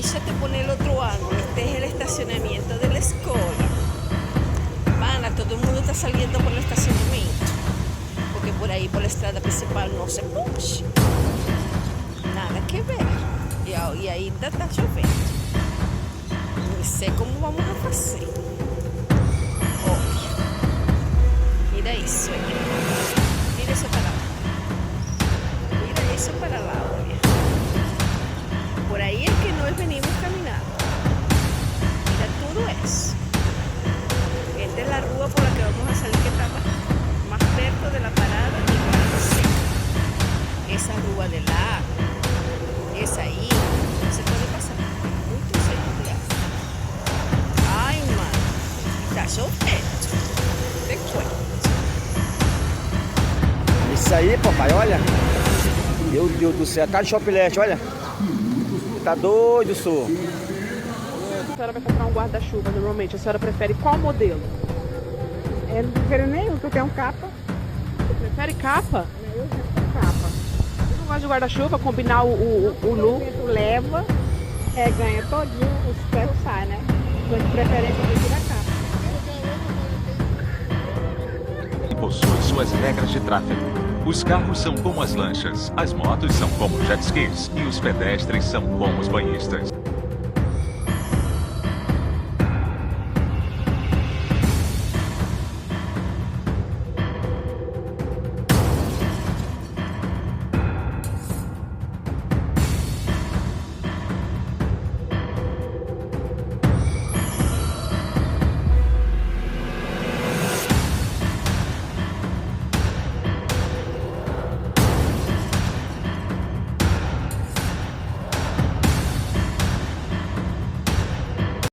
entonces te pone el otro ángulo. Este es el estacionamiento de la escuela. Mana, todo el mundo está saliendo por el estacionamiento, porque por ahí, por la estrada principal, no se puede. Nada que ver. Y ainda está chovendo. Não sei como vamos fazer. Olha. Mira isso aí. Mira isso para lá. Mira isso para lá, olha. Por aí é que nós venimos caminando. Mira tudo isso. Esta es la rúa por la que vamos a salir, que está más cerca de la parada y más seca. Esa rúa de lá, esa aí, não se pode passar. Muito sem cuidado. Ai, mano, tá chovendo. Te cuento. Isso aí, papai, olha. Meu Deus do céu, tá de shopping, olha. Tá doido, senhor. A senhora vai comprar um guarda-chuva normalmente. A senhora prefere qual modelo? Eu não prefiro nenhum, porque é um capa. Você prefere capa? Eu prefiro capa. Você não gosta de guarda-chuva? Combinar o look? Tu leva, ganha todinho, os ferros saem, né? Mas de preferência eu prefiro a capa. Possui suas regras de tráfego. Os carros são como as lanchas, as motos são como jet skis e os pedestres são como os banhistas.